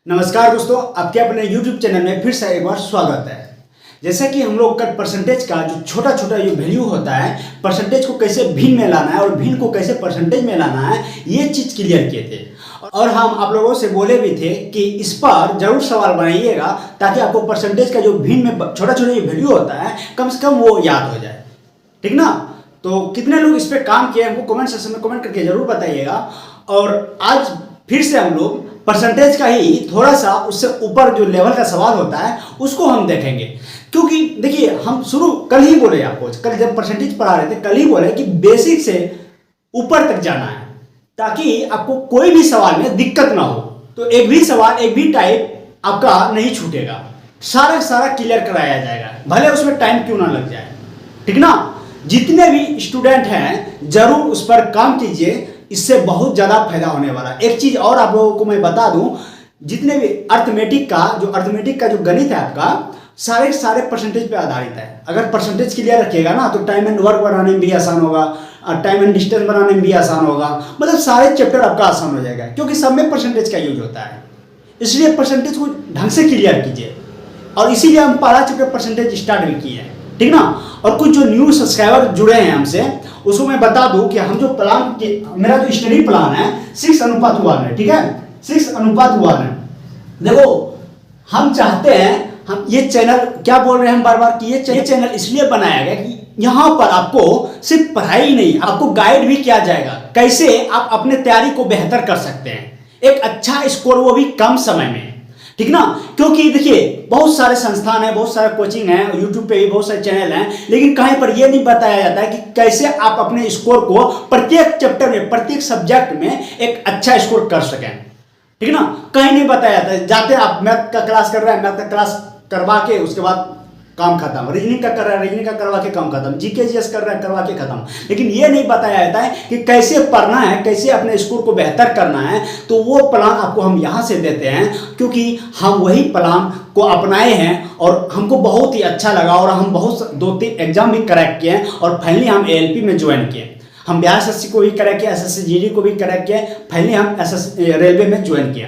नमस्कार दोस्तों, आपके अपने YouTube चैनल में फिर से एक बार स्वागत है। जैसे कि हम लोग का परसेंटेज का जो छोटा छोटा जो वैल्यू होता है, परसेंटेज को कैसे भिन्न में लाना है और भिन्न को कैसे परसेंटेज में लाना है, ये चीज़ क्लियर किए थे। और हम आप लोगों से बोले भी थे कि इस पर जरूर सवाल बनाइएगा ताकि आपको परसेंटेज का जो भिन्न में छोटा छोटा जो वैल्यू होता है कम से कम वो याद हो जाए, ठीक ना। तो कितने लोग इस पर काम किए हमको कमेंट सेक्शन में कमेंट करके जरूर बताइएगा। और आज फिर से हम लोग परसेंटेज का ही थोड़ा सा उससे ऊपर जो लेवल का सवाल होता है उसको हम देखेंगे। क्योंकि देखिए, हम शुरू कल ही बोले आपको, कल जब परसेंटेज पढ़ा रहे थे कल ही बोले कि बेसिक से ऊपर तक जाना है ताकि आपको कोई भी सवाल में दिक्कत ना हो। तो एक भी सवाल, एक भी टाइप आपका नहीं छूटेगा, सारा क्लियर कराया जाएगा, भले उसमें टाइम क्यों ना लग जाए, ठीक ना। जितने भी स्टूडेंट हैं जरूर उस पर काम कीजिए, इससे बहुत ज़्यादा फायदा होने वाला है। एक चीज़ और आप लोगों को मैं बता दूं, जितने भी अर्थमेटिक का जो गणित है आपका सारे परसेंटेज पे आधारित है। अगर परसेंटेज क्लियर रखिएगा ना तो टाइम एंड वर्क बनाने में भी आसान होगा, टाइम एंड डिस्टेंस बनाने में भी आसान होगा, मतलब सारे चैप्टर आपका आसान हो जाएगा क्योंकि सब में परसेंटेज का यूज होता है। इसलिए परसेंटेज को ढंग से क्लियर कीजिए और इसीलिए हम पहला चैप्टर परसेंटेज स्टार्ट भी किए हैं, ठीक ना। और कुछ जो न्यू सब्सक्राइबर जुड़े हैं हमसे, उसको मैं बता दूं कि हम जो प्लान के मेरा जो स्टडी प्लान है 6:1 है, ठीक है, 6:1 है। देखो, हम चाहते हैं, हम ये चैनल क्या बोल रहे हैं हम बार बार कि ये चैनल इसलिए बनाया गया कि यहाँ पर आपको सिर्फ पढ़ाई नहीं, आपको गाइड भी किया जाएगा कैसे आप अपने तैयारी को बेहतर कर सकते हैं, एक अच्छा स्कोर, वो भी कम समय में, ठीक ना। क्योंकि देखिए, बहुत सारे संस्थान हैं, बहुत सारे कोचिंग हैं, यूट्यूब पे भी बहुत सारे चैनल हैं, लेकिन कहीं पर यह नहीं बताया जाता है कि कैसे आप अपने स्कोर को प्रत्येक चैप्टर में, प्रत्येक सब्जेक्ट में एक अच्छा स्कोर कर सकें, ठीक ना। कहीं नहीं बताया जाता है। जाते आप मैथ का क्लास कर रहे हैं, मैथ का क्लास करवा के उसके बाद काम खत्म, रीजनिंग का कर रहा है, रीजनिंग का करवा के काम खत्म, जीके जीएस कर रहा है, करवा के खत्म। लेकिन ये नहीं बताया जाता है कि कैसे पढ़ना है, कैसे अपने स्कोर को बेहतर करना है। तो वो प्लान आपको हम यहाँ से देते हैं क्योंकि हम वही प्लान को अपनाए हैं और हमको बहुत ही अच्छा लगा और हम बहुत 2-3 एग्जाम भी क्रैक किए और फाइनली हम एएलपी में ज्वाइन किए। हम बिहार एसएससी को भी क्रैक किया, एसएससी जीडी को भी क्रैक किया, फाइनली हम रेलवे में ज्वाइन किया।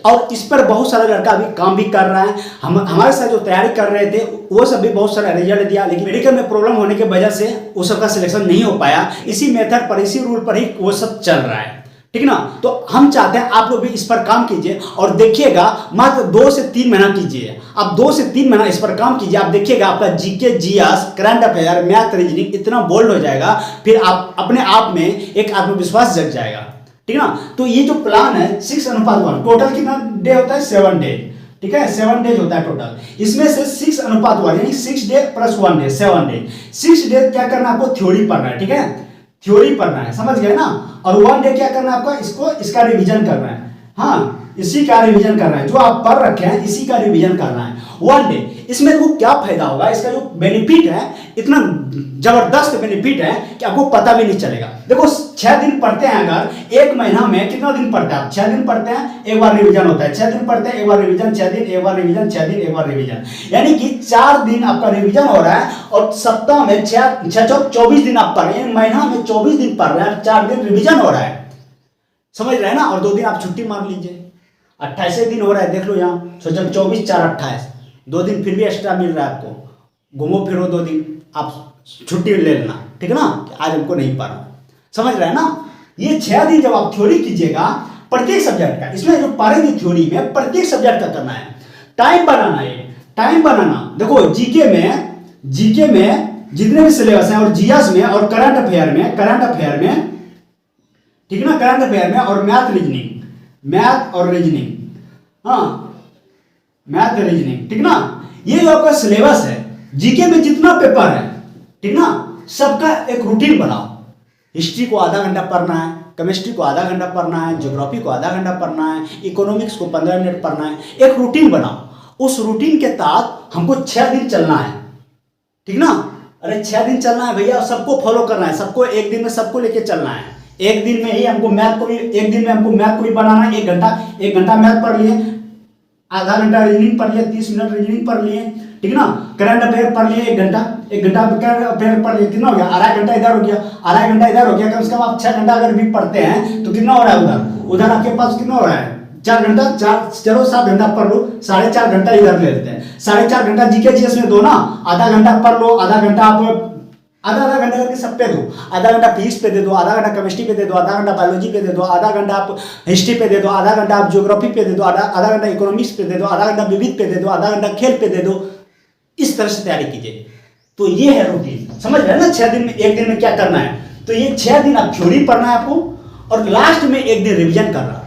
और इस पर बहुत सारा लड़का अभी काम भी कर रहा है। हम हमारे साथ जो तैयारी कर रहे थे वो सब भी बहुत सारा रिजल्ट दिया, लेकिन मेडिकल में प्रॉब्लम होने की वजह से वो सब का सिलेक्शन नहीं हो पाया। इसी मेथड पर, इसी रूल पर ही वो सब चल रहा है, ठीक ना। तो हम चाहते हैं आप लोग भी इस पर काम कीजिए और देखिएगा, मात्र 2 से 3 महीना कीजिए। आप 2 से 3 महीना इस पर काम कीजिए, आप देखिएगा आपका GK, GS, current affair, math, reasoning इतना बोल्ड हो जाएगा, फिर आप अपने आप में एक आत्मविश्वास जग जाएगा, ठीक ना। तो ये जो प्लान है 6:1, टोटल कितना डे होता है? 7 डे, ठीक है, 7 डेज होता है टोटल। इसमें से 6:1 यानी 6 debt plus 1 day, 7 day. 6 day क्या करना है आपको? थ्योरी पढ़ना है, ठीक है, थ्योरी पढ़ना है, समझ गए ना। और 1 डे क्या करना है आपका? इसका रिवीजन करना है, हाँ, इसी का रिवीजन करना है, जो आप पढ़ रखे हैं इसी का रिवीजन करना है 1 डे। इसमें वो क्या फायदा होगा, इसका जो बेनिफिट है, इतना जबरदस्त बेनिफिट है कि आपको पता भी नहीं चलेगा। देखो, 6 दिन पढ़ते हैं, अगर 1 महीना में कितना दिन पढ़ते हैं आप? 6 दिन पढ़ते हैं, एक बार रिवीजन होता है, 6 दिन पढ़ते हैं, एक बार रिवीजन, 6 दिन, एक बार रिवीजन, 6 दिन, एक बार रिवीजन, यानी कि 4 दिन आपका रिवीजन हो रहा है और सप्ताह में 24 दिन आप पढ़ रहे हैं, महीना में 24 दिन पढ़ रहे हैं, 4 दिन रिवीजन हो रहा है, समझ रहे हैं ना। और 2 दिन आप छुट्टी मार लीजिए, 28 दिन हो रहा है, देख लो यहाँ, सोचो 24, 4, 28, 2 दिन फिर भी एक्स्ट्रा मिल रहा है आपको। घूमो फिरो 2 दिन आप छुट्टी ले लेना, ठीक है ना, आज हमको नहीं पढ़ना, समझ रहे हैं ना। ये 6 दिन जब आप थ्योरी कीजिएगा प्रत्येक सब्जेक्ट का, इसमें जो पढ़ेंगे थ्योरी में प्रत्येक सब्जेक्ट का करना है, टाइम बनाना है, टाइम बनाना। देखो, जीके में जितने भी सिलेबस हैं और जीएस में और करंट अफेयर में, ठीक है ना, करंट अफेयर में और मैथ और रीजनिंग, हाँ, मैथ रीजनिंग, ठीक ना। ये जो आपका सिलेबस है, जीके में जितना पेपर है, ठीक ना, सबका एक रूटीन बनाओ। हिस्ट्री को आधा घंटा पढ़ना है, केमिस्ट्री को आधा घंटा पढ़ना है, ज्योग्राफी को आधा घंटा पढ़ना है, इकोनॉमिक्स को 15 मिनट पढ़ना है, एक रूटीन बनाओ। उस रूटीन के तहत हमको 6 दिन चलना है, ठीक ना। अरे 6 दिन चलना है भैया, सबको फॉलो करना है, सबको एक दिन में सबको लेके चलना है। एक दिन में ही हमको मैथ को भी बनाना है, 1 घंटा मैथ पढ़ लिए, आधा घंटा रीजनिंग पढ़ लिए, 30 मिनट रीजनिंग पढ़ लिए, ठीक ना। करंट अफेयर पढ़ लिए 1 घंटा करंट अफेयर पढ़ लिए, कितना हो गया? आधा घंटा इधर हो गया, आधा घंटा इधर हो गया, कम से कम आप 6 घंटा अगर भी पढ़ते हैं तो कितना हो रहा है? उधर आपके पास कितना हो रहा है? 4 घंटा, चलो 7 घंटा पढ़ लो, 4.5 घंटा इधर ले लेते हैं। 4.5 घंटा जीके जीएस में दो ना, आधा घंटा पढ़ लो, आधा घंटा आप आधा घंटा करके सब पे दो, आधा घंटा फिजिक्स पे दे दो, आधा घंटा केमिस्ट्री पे दे दो, आधा घंटा बायोलॉजी पे दे दो, आधा घंटा आप हिस्ट्री पे दे दो, आधा घंटा आप ज्योग्राफी पे दे दो, आधा घंटा इकोनॉमिक्स पे दे दो, आधा घंटा विविध पे दे दो, आधा घंटा खेल पे दे दो। इस तरह से तैयारी कीजिए। तो ये है रूटीन, समझ रहे हैं ना। 6 दिन में, एक दिन में क्या करना है। तो ये 6 दिन आप थ्योरी पढ़ना है आपको, और लास्ट में एक दिन रिविजन करना,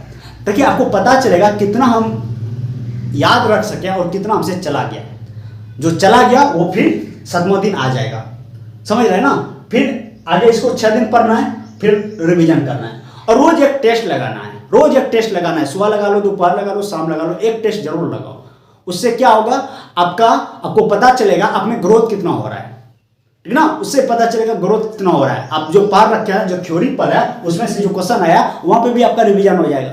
ताकि आपको पता चलेगा कितना हम याद रख सके और कितना हमसे चला गया। जो चला गया वो फिर 7वां दिन आ जाएगा, समझ रहे हैं ना। फिर आगे इसको 6 दिन पढ़ना है, फिर रिवीजन करना है, और रोज एक टेस्ट लगाना है। रोज एक टेस्ट लगाना है, सुबह लगा लो, दोपहर लगा लो, शाम लगा लो, एक टेस्ट जरूर लगाओ। उससे क्या होगा, आपको पता चलेगा आप में ग्रोथ कितना हो रहा है, ठीक ना। उससे पता चलेगा ग्रोथ कितना हो रहा है। आप जो पढ़ रखे हैं, जो थ्योरी पर है, उसमें से जो क्वेश्चन आया वहां पे भी आपका रिवीजन हो जाएगा।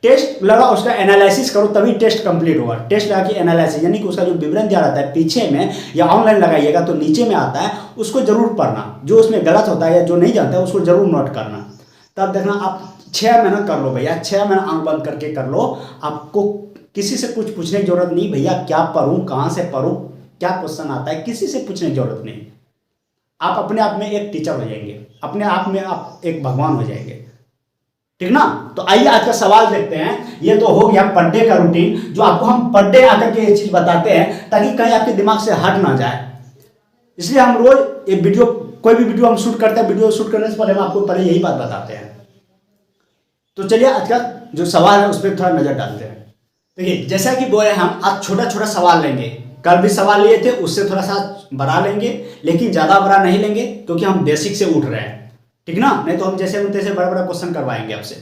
टेस्ट लगा, उसका एनालिसिस करो, तभी टेस्ट कंप्लीट होगा। टेस्ट लगा कि एनालिसिस, यानी कि उसका जो विवरण दिया रहता है पीछे में, या ऑनलाइन लगाइएगा तो नीचे में आता है, उसको जरूर पढ़ना। जो उसमें गलत होता है या जो नहीं जानता है उसको जरूर नोट करना। तब देखना आप 6 महीना कर लो भैया, 6 महीना आंख बंद करके कर लो। आपको किसी से कुछ पूछने की जरूरत नहीं, भैया क्या पढ़ूं, कहाँ से पढ़ूं, क्या क्वेश्चन आता है, किसी से पूछने की जरूरत नहीं। आप अपने आप में एक टीचर हो जाएंगे, अपने आप में आप एक भगवान हो जाएंगे, ठीक ना। तो आइए आज का सवाल देखते हैं। ये तो हो गया पर डे का रूटीन, जो आपको हम पर डे आकर के ये चीज बताते हैं, ताकि कहीं आपके दिमाग से हट ना जाए। इसलिए हम रोज एक वीडियो, कोई भी वीडियो हम शूट करते हैं, वीडियो शूट करने से पहले हम आपको पहले यही बात बताते हैं। तो चलिए आज का जो सवाल है उस पर थोड़ा नजर डालते हैं। देखिए, जैसा कि बोले हम आज छोटा छोटा सवाल लेंगे। कल भी सवाल लिए थे, उससे थोड़ा सा बड़ा लेंगे, लेकिन ज्यादा बड़ा नहीं लेंगे, क्योंकि हम बेसिक से उठ रहे हैं, ठीक ना। नहीं तो हम जैसे उनते से बड़ा बड़ा क्वेश्चन करवाएंगे आपसे।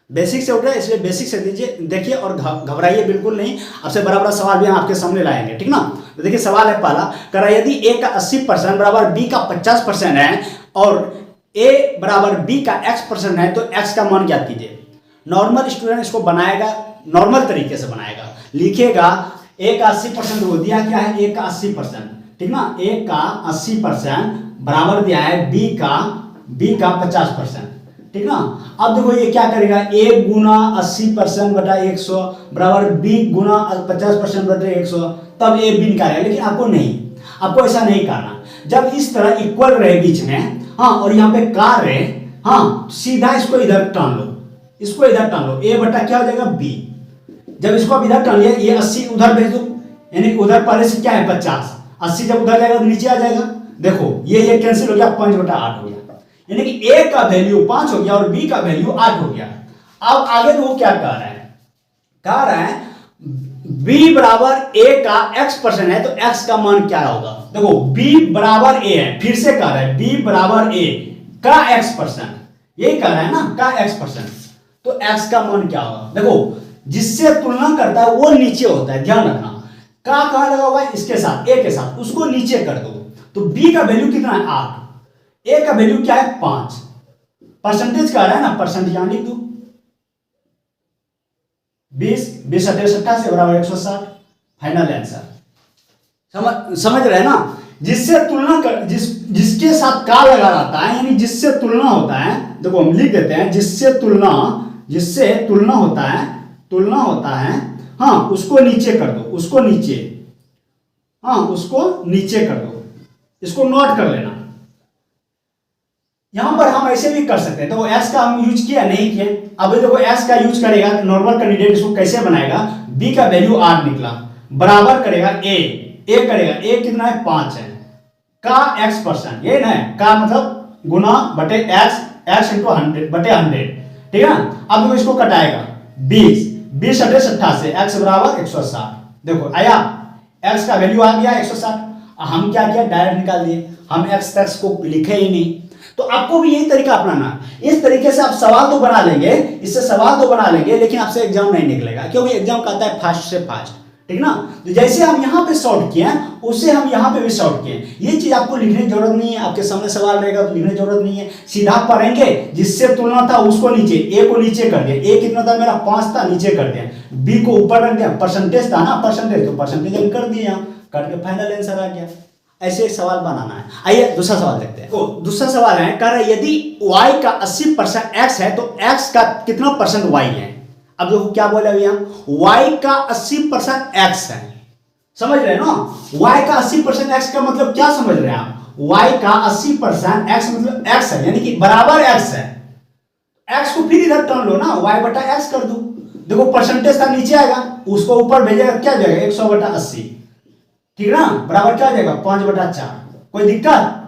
बेसिक से उठ रहे हैं, इसलिए बेसिक से दीजिए, देखिए, और घबराइए बिल्कुल नहीं। आपसे बड़ा बड़ा सवाल भी हम आपके सामने लाएंगे, ठीक ना। तो देखिए सवाल है पहला, करा यदि ए का 80% बराबर बी का 50% है, और ए बराबर बी का x% है, तो x का मान ज्ञात कीजिए। नॉर्मल स्टूडेंट इसको बनाएगा, नॉर्मल तरीके से बनाएगा, लिखेगा ए का 80% वो दिया क्या है, ए का 80%, ठीक ना। ए का 80% बराबर दिया है बी का 50%, ठीक ना। अब देखो ये क्या करेगा, ए गुना 80% बटा 100 बराबर बी गुना 50% बटा 100, तब ए बी निकालेगा। लेकिन आपको ऐसा नहीं करना। जब इस तरह इक्वल रहे बीच में, हाँ, और यहाँ पे कार रहे, हाँ, सीधा इसको इधर टान लो, इसको इधर टान लो, ए बटा क्या हो जाएगा बी। जब इसको आप इधर टान लिया, ये 80 उधर भेज दो, यानी उधर पहले से क्या है 50, 80 जब उधर जाएगा तो नीचे आ जाएगा। देखो ये कैंसिल हो गया, 5/8 हो गया, यानी कि ए का वैल्यू 5 हो गया और बी का वैल्यू 8 हो गया। अब आगे तो वो क्या कह रहा है बी बराबर ए का x% है, तो x का मान क्या होगा। देखो b बराबर a है, फिर से कह रहा है b बराबर a का x%, यही कह रहा है ना, का x%, तो x का मान क्या होगा। देखो जिससे तुलना करता है वो नीचे होता है, ध्यान रखना। का कहां लगा हुआ है, इसके साथ, a के साथ, उसको नीचे कर दो। तो b का वैल्यू कितना है 8, a का वैल्यू क्या है 5, परसेंटेज कह रहा है ना, परसेंटेज यहां लिख दो, 20 88 बराबर 160, फाइनल आंसर। समझ रहे हैं ना। जिससे तुलना कर, जिसके साथ का लगा रहता है, यानी जिससे तुलना होता है, देखो हम लिख देते हैं, जिससे तुलना होता है, हाँ, उसको नीचे कर दो, उसको नीचे कर दो, इसको नोट कर लेना। यहां पर हम ऐसे भी कर सकते हैं। देखो एस का हम यूज किया नहीं किया, अब देखो एस का यूज करेगा तो नॉर्मल कैंडिडेट इसको कैसे बनाएगा, बी का वैल्यू 8 निकला, बराबर करेगा ए करेगा, ए कितना है 5 है, का x%, ये ना का मतलब गुना बटे x इंटू 100 बटे 100, ठीक है ना। अब देखो इसको कटाएगा, 20 88 x बराबर 160, देखो आया, x का वैल्यू आ गया 160। हम क्या किया, डायरेक्ट निकाल दिए, हम x को लिखे ही नहीं। तो आपको भी यही तरीका अपनाना। इस तरीके से आप सवाल तो बना लेंगे, इससे सवाल तो बना लेंगे, लेकिन आपसे एग्जाम नहीं निकलेगा, क्योंकि एग्जाम कहता है फास्ट से फास्ट, ठीक ना। तो जैसे हम यहाँ पे सॉर्ट किए उससे हम यहाँ पे भी सॉर्ट किए। ये चीज आपको लिखने की जरूरत नहीं है, आपके सामने सवाल रहेगा तो लिखने की जरूरत नहीं है, सीधा पढ़ेंगे। जिससे तुलना था उसको नीचे, ए को नीचे कर दिया, ए कितना था मेरा 5 था, नीचे कर दिया, बी को ऊपर रख दिया, परसेंटेज था ना, परसेंटेज तो परसेंटेज हम कर दिए, करके फाइनल आंसर आ गया। ऐसे एक सवाल बनाना है। आइए दूसरा सवाल देखते हैं। तो दूसरा सवाल है, कह रहा है यदि y का 80% x है तो x का कितना परसेंट y है। अब देखो क्या बोला भैया, y का 80% x है, समझ रहे हैं ना। y का 80% x का मतलब क्या समझ रहे हैं आप, y का 80% x मतलब x है, यानी कि बराबर x है। x को फिर इधर टर्न लो ना, y बटा x कर दो। देखो परसेंटेज का नीचे आएगा, उसको ऊपर भेजेगा, क्या जाएगा 100 बटा 80, ठीक ना, बराबर क्या जाएगा 5 बटा 4। कोई दिक्कत,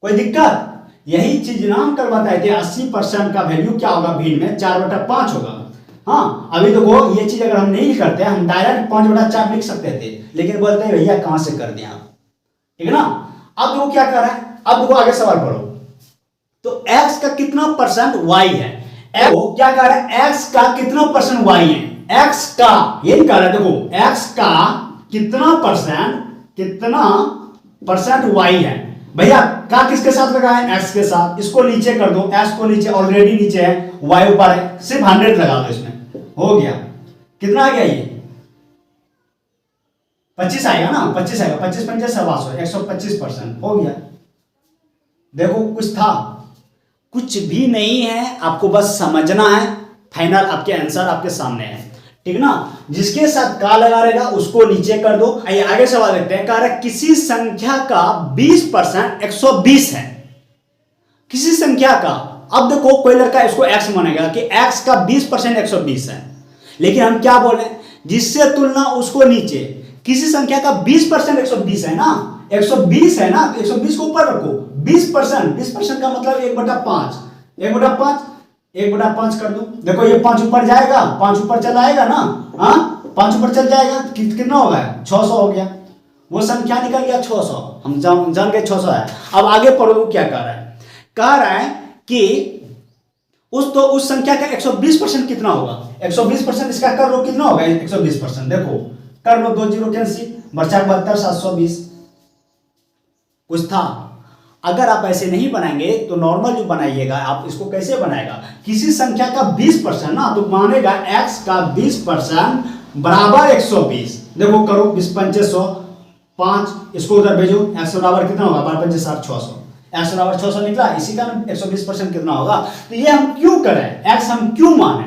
कोई दिक्कत। यही चीज ना हम कल बताए थे, 80% का वैल्यू क्या होगा भिन्न में, 4 बटा 5 होगा। हाँ अभी देखो ये चीज अगर हम नहीं करते, हम डायरेक्ट 5 बटा 4 लिख सकते थे, लेकिन बोलते हैं भैया कहां से कर दिया आप, ठीक है ना। अब देखो क्या कर रहा है, अब देखो आगे सवाल पढ़ो। तो x का कितना परसेंट y है, तो क्या कह रहा है, x का कितना परसेंट y है, x का, यही कह रहा है, देखो x का कितना परसेंट y है। भैया का किसके साथ लगा है, x के साथ, इसको नीचे कर दो, x को नीचे, ऑलरेडी नीचे है, y ऊपर है, सिर्फ 100 लगा दो इसमें, हो गया। कितना आ गया ये 25 आएगा ना, 25 आएगा, 25 पंचे 125%, हो गया। देखो कुछ था, कुछ भी नहीं है, आपको बस समझना है। फाइनल आपके आंसर आपके सामने है, ठीक ना। जिसके साथ का लगा रहेगा उसको नीचे कर दो। आइए आगे सवाल देखते हैं। कह रहा है किसी संख्या का 20% 120 है, किसी संख्या का। अब देखो कोई लड़का इसको x मानेगा कि x का 20% 120 है, लेकिन हम क्या बोले, जिससे तुलना उसको नीचे, किसी संख्या का 20% 120 है ना, 120 है ना, 120 को ऊपर रखो, 20% का मतलब 1/5, 1/5 कर दो। देखो ये 5 ऊपर जाएगा, 5 ऊपर चला आएगा ना, हाँ 5 ऊपर चल जाएगा, कितना होगा 600 हो गया, वो संख्या निकल गया 600, हम जान गए 600 है। अब आगे पढ़ो क्या कह रहा है, कह रहा है कि उस संख्या का 120% कितना होगा, 120% इसका कर लो, कितना होगा 120%, देखो कर लो, 2 जीरो कैंसिल, बचा 72, 720। कुछ था, अगर आप ऐसे नहीं बनाएंगे तो नॉर्मल जो बनाइएगा, आप इसको कैसे बनाएगा, किसी संख्या का 20% ना, तो मानेगा x का 20% बराबर 120। देखो करो 20 पंचे 100, 5 इसको उधर भेजो, x बराबर कितना होगा, 12 पंचे 60, 600, x बराबर 600 निकला, इसी का 120% कितना होगा। तो ये हम क्यों करें, x हम क्यों माने,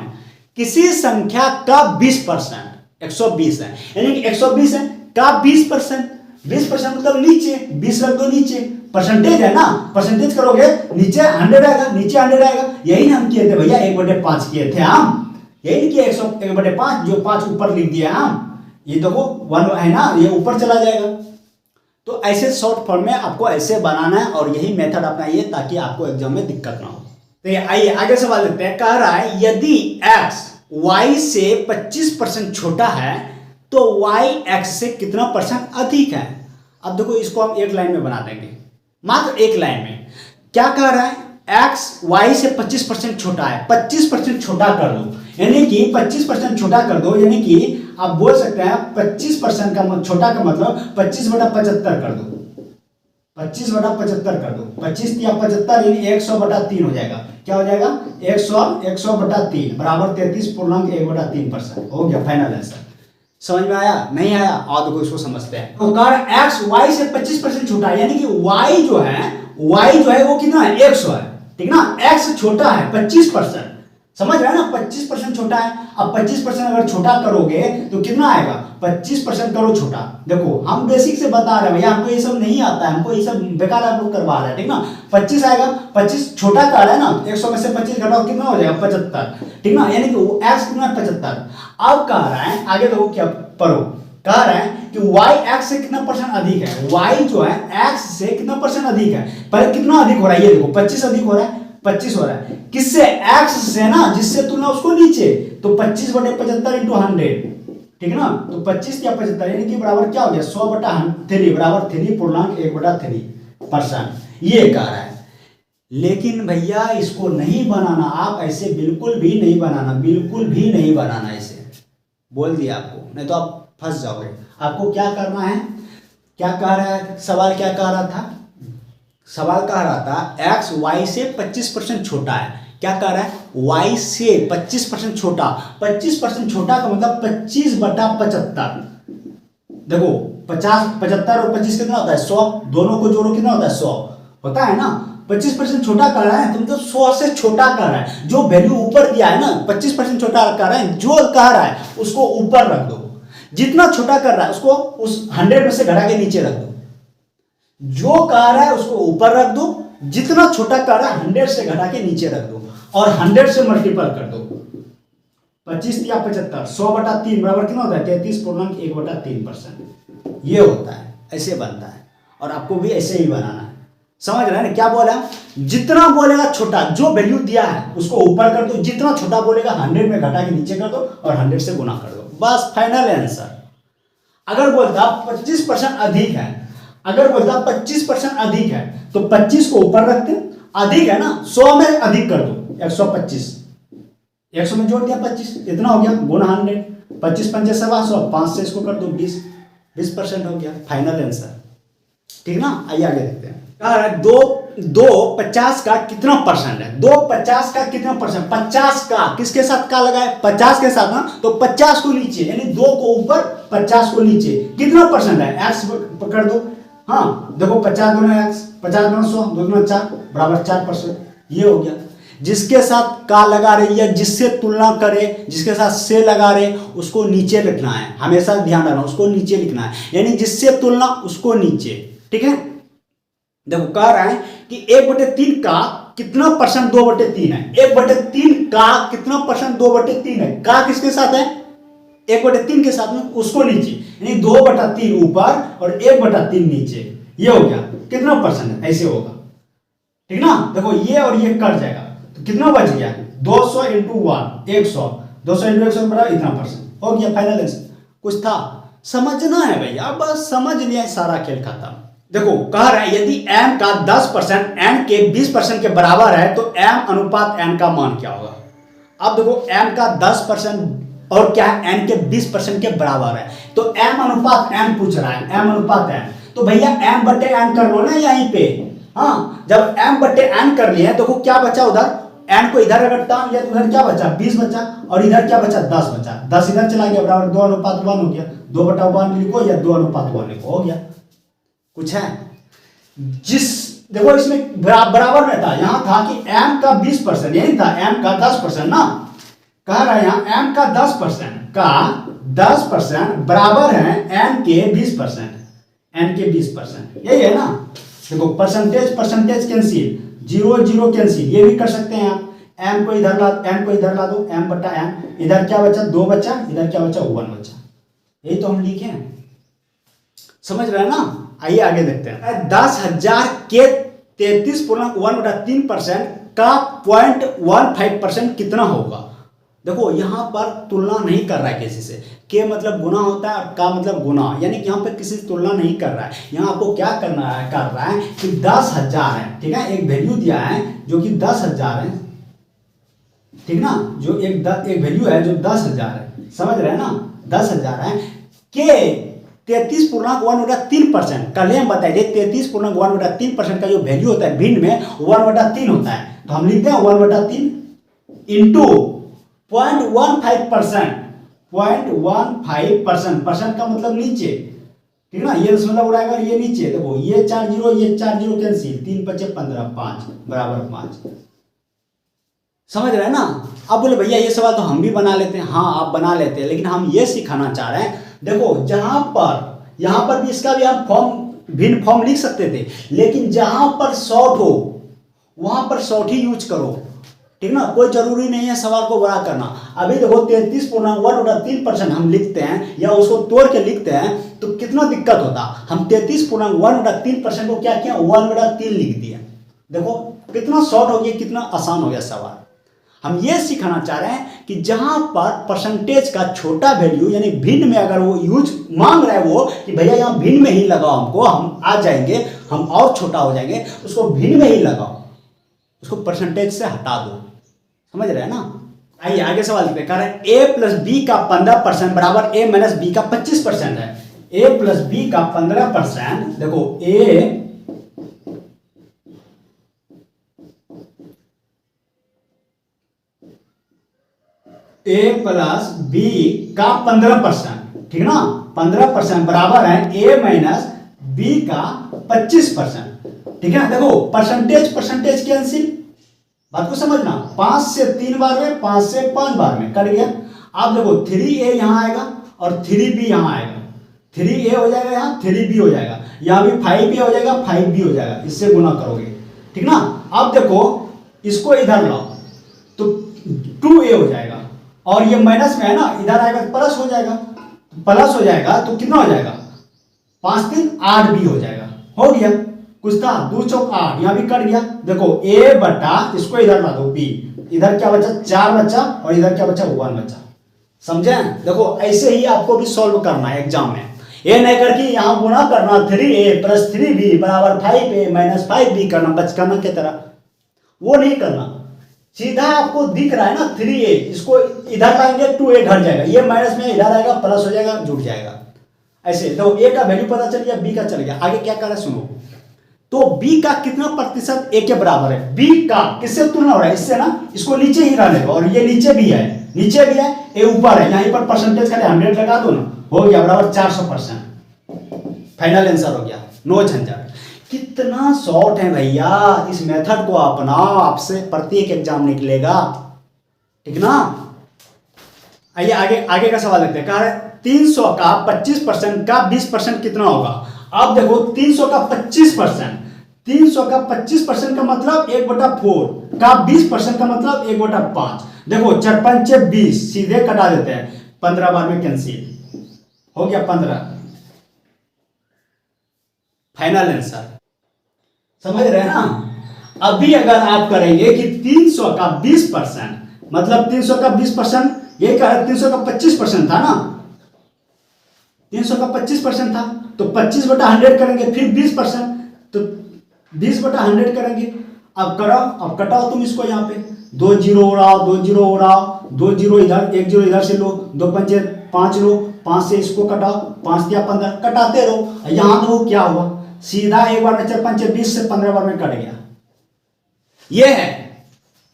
किसी संख्या का 20% 120 है, यानी कि 120 है का 20%, 20% मतलब नीचे 20 रख दो, नीचे परसेंटेज है ना, परसेंटेज करोगे नीचे 100 आएगा, नीचे 100 आएगा। यही हम किए थे भैया, 1/5 किए थे हम, यही किए 1/5, जो 5 ऊपर लिख दिया हम, ये देखो 1 है ना, ये ऊपर चला जाएगा। तो ऐसे शॉर्ट फॉर्म में आपको ऐसे बनाना है, और यही मेथड अपनाइए ताकि आपको एग्जाम में दिक्कत ना हो। तो आइए आगे सवाल देखते हैं। कह रहा है यदि x y से 25% छोटा है तो y x से कितना परसेंट अधिक है। अब देखो इसको हम एक लाइन में बना देंगे, मात्र एक लाइन में। क्या कह रहा है, x y से 25% छोटा है, 25% छोटा कर दो, यानी कि 25% छोटा कर दो, यानी कि आप बोल सकते हैं 25% का छोटा का मतलब 25/75 कर दो, 25/75 कर दो, 25 या 75 यानी 100/3 हो जाएगा। क्या हो जाएगा 100/3 बराबर 33.1/3%, हो गया फाइनल आंसर। समझ में आया, नहीं आया, और देखो इसको समझते हैं। तो कर x y से 25% छोटा है, यानी कि y जो है वो कितना है 100 है, ठीक ना, x छोटा है 25%, समझ रहे हैं ना, 25% छोटा है। अब 25% अगर छोटा करोगे तो कितना आएगा, 25% करो छोटा। देखो हम बेसिक से बता रहे हैं भैया, हमको ये सब नहीं आता है, हमको ये सब बेकार आप लोग करवा रहे हैं, ठीक ना। 25 आएगा, 25 छोटा कर रहा है ना, 100 में से 25 घटाओ कितना हो जाएगा 75, ठीक ना, यानी कि x कितना 75। अब कह रहा है आगे देखो क्या पढ़ो, कह रहा है कि y x से कितना परसेंट अधिक है, y जो है x से कितना परसेंट अधिक है। पहले कितना अधिक हो रहा है, ये देखो 25 अधिक हो रहा है, 25 हो रहा है, किससे, x से ना, जिससे तुलना उसको नीचे, तो 25/75 इंटू 100, ठीक है ना। तो 25 या 75 यानी कि बराबर क्या हो गया 100/3 बराबर 3.1/3%, ये कह रहा है। लेकिन भैया इसको नहीं बनाना, आप ऐसे बिल्कुल भी नहीं बनाना, बिल्कुल भी नहीं बनाना, ऐसे बोल दिया आपको, नहीं तो आप फंस जाओगे। आपको क्या करना है, क्या कह रहा है सवाल, क्या कह रहा था, सवाल कह रहा था x y से 25% छोटा है। क्या कह रहा है, y से 25% छोटा, 25% छोटा का मतलब 25/75। देखो 50, 75 और 25 कितना होता है 100, दोनों को जोड़ो कितना होता है 100 होता है ना। 25% छोटा कर रहा है तो मतलब 100 से छोटा कर रहा है। जो वैल्यू ऊपर दिया है ना 25% छोटा कर रहा है, जो कह रहा है उसको ऊपर रख दो। जितना छोटा कर रहा है उसको उस 100 में से घटा के नीचे रख दो। जो कह रहा है उसको ऊपर रख दो, जितना छोटा कर रहा है 100 से घटा के नीचे रख दो और 100 से मल्टीपल कर दो। 25 या 75, 100/3 बराबर कितना होता है 33.1/3%। ये होता है, ऐसे बनता है और आपको भी ऐसे ही बनाना है। समझ रहे हैं क्या बोला? जितना बोलेगा छोटा, जो वैल्यू दिया है उसको ऊपर कर दो, जितना छोटा बोलेगा 100 में घटा के नीचे कर दो और 100 से गुना कर दो, बस फाइनल आंसर। अगर बोलता 25% अधिक है, अगर बोलता 25% अधिक है तो 25 को ऊपर रखते, अधिक है ना 100 में अधिक कर दो 125, 100 में जोड़ दिया 25, इतना हो गया गुना 100, 25 पंचे 100, 5 से इसको कर दो 20% हो गया, फाइनल आंसर। ठीक ना? आइए आगे देखते हैं। कह रहा है 250 का कितना परसेंट है? 250 का कितना परसेंट? 50 का किसके साथ का लगाए? 50 के साथ ना, तो 50 को नीचे यानी 2 को ऊपर 50 को नीचे, कितना परसेंट है? एक्स पकड़ दो। हाँ देखो 50 गुना एक्स, 50 गुना 100, 2 गुना 4 बराबर 4%। ये हो गया। जिसके साथ का लगा रही है, जिससे तुलना करे, जिसके साथ से लगा रहे उसको नीचे लिखना है, हमेशा ध्यान रखना, उसको नीचे लिखना है, यानी जिससे तुलना उसको नीचे। ठीक है? देखो कह रहा है कि 1/3 का कितना परसेंट 2/3 है? 1/3 का कितना परसेंट 2/3 है? का किसके साथ है? 1/3 के साथ में, उसको नीचे, यानी 2/3 ऊपर और 1/3 नीचे। ये हो गया कितना परसेंट है, ऐसे होगा। ठीक ना? देखो ये और ये कट जाएगा तो कितना बच गया? 200 × 1 100, 200 × 100 बराबर इतना परसेंट हो गया, फाइनल आंसर। कुछ था समझना है भैया, बस समझ लिया, सारा खेल खत्म। देखो कह रहा है यदि m का 10% n के 20% के बराबर है तो m अनुपात n का मान क्या होगा? अब देखो m का 10% और क्या है n के 20% के बराबर है, तो m अनुपात n पूछ रहा है, m अनुपात n, तो भैया m/n कर लो ना यहीं पे। हाँ जब m/n कर लिए देखो क्या बचा, उधर n को इधर अगर टान लिया तो उधर क्या बचा 20 बचा और इधर क्या बचा 10 बचा, 10 इधर चला गया बराबर 2:1 हो गया, 2/1 लिखो या 2:1 लिखो, हो गया। कुछ है जिस देखो इसमें बराबर में था, यहां था कि m का 20%, यही था m का 10% ना, कह रहा है यहां m का 10% बराबर है n के 20%, n के 20%, यही है ना। देखो परसेंटेज कैंसिल, 0 0 कैंसिल, ये भी कर सकते हैं आप। m को इधर ला दो, m/n, इधर क्या बचा 2 बचा, इधर क्या बचा 1 बचा, यही तो हम लिखे हैं। समझ रहे हैं ना? आइए आगे देखते हैं। 10,000 के 33.1/3% का 0.15% कितना होगा? देखो यहां पर तुलना नहीं कर रहा है किसी से, के मतलब गुना होता है और का मतलब गुना, यानी कि यहां पर किसी से तुलना नहीं कर रहा है। यहां आपको क्या करना है, कर रहा है कि 10,000 है, ठीक है, एक वैल्यू दिया है जो कि 10,000 है, ठीक ना, जो एक वैल्यू है जो 10,000 है, समझ रहे हैं ना, 10,000 है के 33.1/3%, कल हम बताए थे 33.1/3% का जो वैल्यू होता है भिन्न में 1/3 होता है, तो हम लिखते हैं 1/3 इंटू 0.15%, 0.15%, परसेंट का मतलब नीचे, ठीक ना, ये दशमलव उड़ाएगा और ये नीचे, देखो ये 4 0 कैंसिल, 3 × 5 = 15, 5 बराबर 5। समझ रहे हैं ना? अब बोले भैया ये सवाल तो हम भी बना लेते हैं, हाँ आप बना लेते हैं, लेकिन हम ये सिखाना चाह रहे हैं। देखो यहां पर भी इसका भी हम भिन्न फॉर्म लिख सकते थे, लेकिन जहां पर शॉर्ट हो वहां पर शॉर्ट ही यूज करो, ठीक ना, कोई जरूरी नहीं है सवाल को बड़ा करना। अभी देखो 33.1/3% हम लिखते हैं या उसको तोड़ के लिखते हैं तो कितना दिक्कत होता, हम 33.1/3% को क्या किया 1/3 लिख दिया। देखो कितना शॉर्ट हो गया, कितना आसान हो गया सवाल। हम ये सिखाना चाह रहे हैं कि जहां पर परसेंटेज का छोटा वैल्यू यानी भिन्न में अगर वो यूज मांग रहा है वो कि भैया यहाँ भिन्न में ही लगाओ, हमको हम आ जाएंगे, हम और छोटा हो जाएंगे, उसको भिन्न में ही लगाओ, उसको परसेंटेज से हटा दो। समझ रहे हैं ना? आइए आगे सवाल लिखते हैं। a + b का 15% बराबर a - b का 25% है। a + b का 15%, देखो a + b का 15%, ठीक ना, 15% बराबर है a - b का 25%। ठीक है ना। देखो परसेंटेज परसेंटेज कैंसिल, बात को समझना, 5 से 3 बार में, 5 से 5 बार में कट गया। आप देखो 3a यहाँ आएगा और 3b यहाँ आएगा, 3a हो जाएगा यहाँ, 3b हो जाएगा, यहाँ भी 5a हो जाएगा, 5b हो जाएगा, इससे गुना करोगे, ठीक ना। अब देखो इसको इधर लाओ तो 2a हो जाएगा, और ये माइनस में है ना, इधर आएगा प्लस हो जाएगा, प्लस हो जाएगा तो कितना हो जाएगा, 5 3 8b हो जाएगा। हो गया, कुछ था, 2 चौक 8, यहाँ भी कट गया। देखो a बटा, इसको इधर ला दो b, इधर क्या बचा 4 बचा, और इधर क्या बचा 1 बचा। समझे। देखो ऐसे ही आपको भी सॉल्व करना है एग्जाम में, ये नहीं करके यहाँ गुणा करना 3a प्लस 3b बराबर 5a माइनस 5b करना बचकाना की तरह, वो नहीं करना। सीधा आपको दिख रहा है ना 3a, इसको इधर लाएंगे 2a घट जाएगा, ये माइनस में इधर आएगा प्लस हो जाएगा, जुड़ जाएगा। ऐसे तो a का वैल्यू पता चल गया, b का चल गया। आगे क्या कर रहा है सुनो, तो b का कितना प्रतिशत a के बराबर है, b का किससे तुलना हो रहा है, इससे ना, इसको नीचे ही रहने दो, और ये नीचे भी है, नीचे भी है, a ऊपर है, यहीं पर परसेंटेज का 100 लगा दो ना, हो गया बराबर 400%। फाइनल आंसर हो गया, नो झंझट। कितना शॉर्ट है भैया, इस मेथड को अपनाओ, आपसे प्रत्येक एग्जाम निकलेगा, ठीक ना। आइए आगे आगे का सवाल देखते हैं। कहा है 300 का 25% का 20% कितना होगा। अब देखो 300 का 25%, 300 का 25% का मतलब 1/4 का 20% का मतलब 1/5। देखो 4 5 20, सीधे कटा देते हैं, 15 बार में कैंसिल हो गया 15। फाइनल आंसर समझ रहे हैं ना। अभी अगर आप करेंगे कि 300 का 20% मतलब 300 का 20%, ये क्या है, 300 का 25% था ना, 300 का 25% था, तो 25/100 करेंगे, फिर 20%, तो 20/100 करेंगे। अब करो, अब कटाओ तुम इसको, यहाँ पे 2 जीरो उड़ाओ, 2 जीरो उड़ाओ, 2 जीरो इधर, 1 जीरो इधर से लो, 2 पंचे 5 लो, 5 से इसको कटाओ, 5 या 15, कटाते रहो। यहाँ तो क्या हुआ, सीधा एक बार में 4 पंचे 20 से 15 बार में कट गया। ये है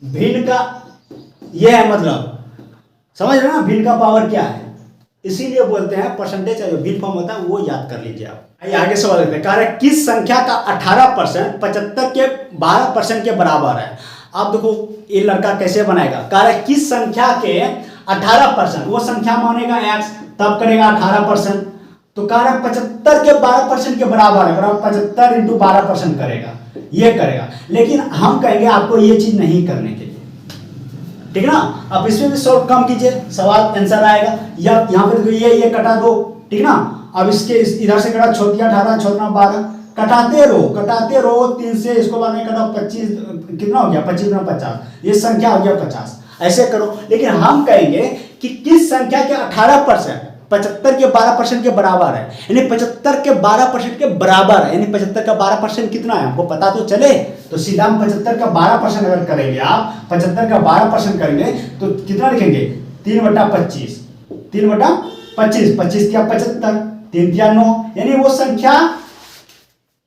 भिन्न का, ये है मतलब, समझ रहे ना भिन्न का पावर क्या है। इसीलिए बोलते हैं परसेंटेज का जो भिन्न फॉर्म होता है वो याद कर लीजिए आप। आगे सवाल देखते हैं। कह रहे किस संख्या का 18% 75 के 12% के बराबर है। आप देखो ये लड़का कैसे बनाएगा। कह रहे किस संख्या के 18%, वो संख्या मानेगा x, तब करेगा 18%, तो कह रहा 75 के 12% के बराबर है, बराबर 75 × 12% करेगा, ये करेगा। लेकिन हम कहेंगे आपको ये चीज नहीं करने के लिए, ठीक ना। अब इसमें भी सॉल्व कम कीजिए, सवाल आंसर आएगा। या यहाँ पे देखो ये कटा दो, ठीक ना। अब इसके इधर से कटा, छोटिया 18 छोटा 12, कटाते रहो 3 से इसको बाद में कटा 25, कितना हो गया 25 × 50, ये संख्या हो गया 50। ऐसे करो। लेकिन हम कहेंगे कि किस संख्या के 18% 75 के 12% के बराबर है, यानी 75 के 12% के बराबर है, यानी 75 का 12% कितना है हमको पता तो चले। तो सीधा हम 75 का 12% अगर करेंगे, आप 75 का 12% करेंगे तो कितना लिखेंगे 3/25, 3/25, 25 या 75, 3 या 9, यानी वो संख्या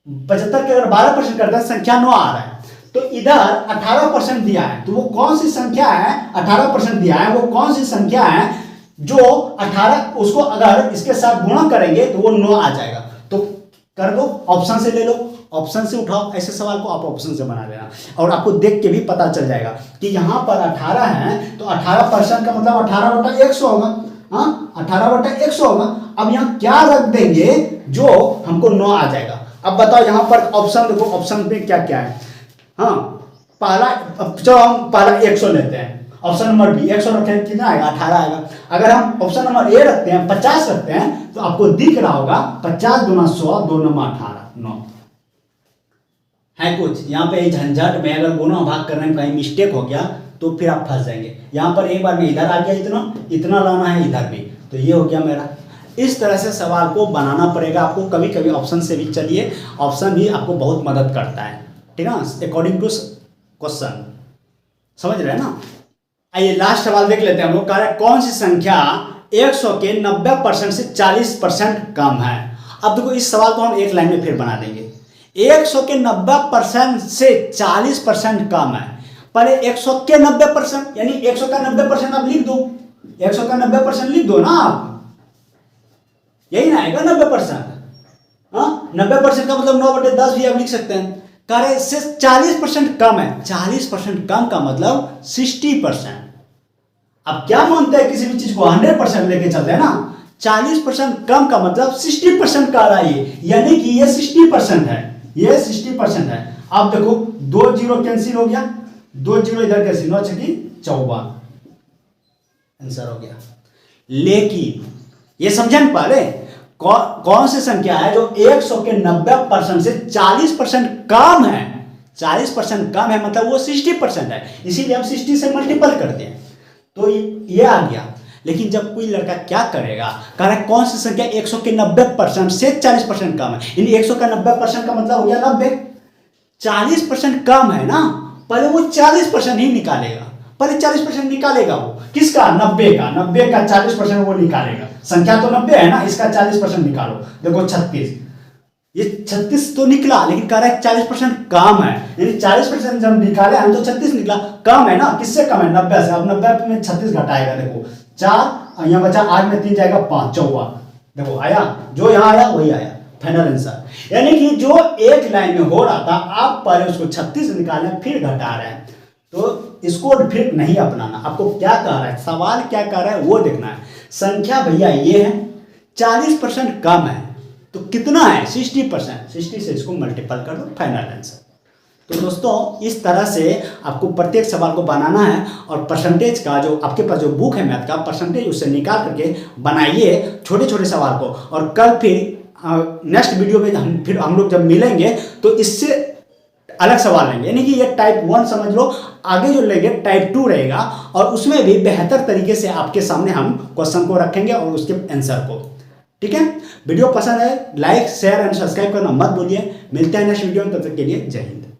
75 के अगर 12% करता है संख्या 9 आ रहा है। तो इधर 18% दिया है, तो वो कौन सी संख्या है, 18% दिया है, वो कौन सी संख्या है जो 18, उसको अगर इसके साथ गुणा करेंगे तो वो 9 आ जाएगा। तो कर दो, ऑप्शन से ले लो, ऑप्शन से उठाओ। ऐसे सवाल को आप ऑप्शन से बना लेना, और आपको देख के भी पता चल जाएगा कि यहाँ पर 18 है, तो 18% का मतलब 18/100 होगा। हाँ 18/100 होगा। अब यहाँ क्या रख देंगे जो हमको 9 आ जाएगा। अब बताओ यहाँ पर ऑप्शन देखो, ऑप्शन में क्या क्या है। हाँ पहला, चलो हम पहला 100 लेते हैं, ऑप्शन नंबर बी 100 रखें, कितना आएगा 18 आएगा। अगर हम ऑप्शन नंबर ए रखते हैं 50 रखते हैं, तो आपको दिख रहा होगा 50 × 100, 2 × 18, 9 है। कुछ यहाँ पे झंझट में अगर गुणा भाग करने में कहीं मिस्टेक हो गया तो फिर आप फंस जाएंगे। यहाँ पर एक बार में इधर आ गया, इतना लाना है इधर भी, तो ये हो गया मेरा। इस तरह से सवाल को बनाना पड़ेगा आपको। कभी कभी ऑप्शन से भी चलिए, ऑप्शन भी आपको बहुत मदद करता है, ठीक है ना, अकॉर्डिंग टू क्वेश्चन। समझ रहे हैं ना। आइए लास्ट सवाल देख लेते हैं हम लोग। कह रहे हैं कौन सी संख्या 100 के 90% से 40% कम है। अब देखो इस सवाल को हम एक लाइन में फिर बना देंगे। 100 के 90% से 40% कम है। पहले 100 के 90%, यानी 100 का 90% आप लिख दो, 100 का 90% लिख दो ना आप, यही ना आएगा 90%। हाँ 90% का मतलब 9/10 भी आप लिख सकते हैं। कार्य से 40% कम है। 40% कम का मतलब 60%। अब क्या मानते हैं, किसी भी चीज को 100% लेके चलते हैं ना, 40% कम का मतलब 60% का आ रहा है, यानी कि ये 60% है, ये 60% है। अब देखो 2 जीरो कैंसिल हो गया, 2 जीरो इधर कैंसिल, 9 छकी 54 आंसर हो गया। लेकिन ये समझन पहले कौन सी संख्या है जो 100 के 90% से 40% कम है। 40% कम है मतलब वो 60% है, इसीलिए हम 60 से मल्टीपल करते हैं, तो ये आ गया। लेकिन जब कोई लड़का क्या करेगा, कह रहा है कौन सी संख्या 100 के 90% से 40% कम है, यानी 100 का 90% का मतलब हो गया 90। 40% कम है ना, पहले वो 40% ही निकालेगा, पहले 40% निकालेगा। वो किसका, 90 का, 90 का 40% वो निकालेगा। संख्या तो 90 है ना, इसका 40% निकालो। देखो 36, ये 36 तो निकला, लेकिन कह रहा है 40% कम है, यानी 40% जब निकाले हम तो 36 निकला, कम है ना, किससे कम है, 90 से। अब 90 में 36 घटाएगा, देखो 4 यहाँ बचा, 8 में 3 जाएगा 5, 54। देखो आया, जो यहाँ आया वही आया, फाइनल आंसर। यानी कि जो एक लाइन में हो रहा था, आप पहले उसको 36 निकाले फिर घटा रहे हैं, तो इसको फिर नहीं अपनाना। आपको क्या कह रहा है, सवाल क्या कह रहा है वो देखना है। संख्या भैया ये है, 40% कम है, तो कितना है, 60%। 60 से इसको मल्टीपल कर दो, फाइनल आंसर। तो दोस्तों इस तरह से आपको प्रत्येक सवाल को बनाना है, और परसेंटेज का जो आपके पास जो बुक है मैथ का परसेंटेज, उससे निकाल करके बनाइए छोटे छोटे सवाल को। और कल फिर नेक्स्ट वीडियो में हम लोग जब मिलेंगे तो इससे अलग सवाल लेंगे, यानी कि ये टाइप 1 समझ लो, आगे जो लेंगे टाइप 2 रहेगा, और उसमें भी बेहतर तरीके से आपके सामने हम क्वेश्चन को रखेंगे और उसके आंसर को। ठीक है, वीडियो पसंद है लाइक शेयर एंड सब्सक्राइब करना मत भूलिए। मिलते हैं नेक्स्ट वीडियो में, तब तक के लिए जय हिंद।